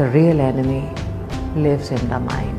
The real enemy lives in the mind۔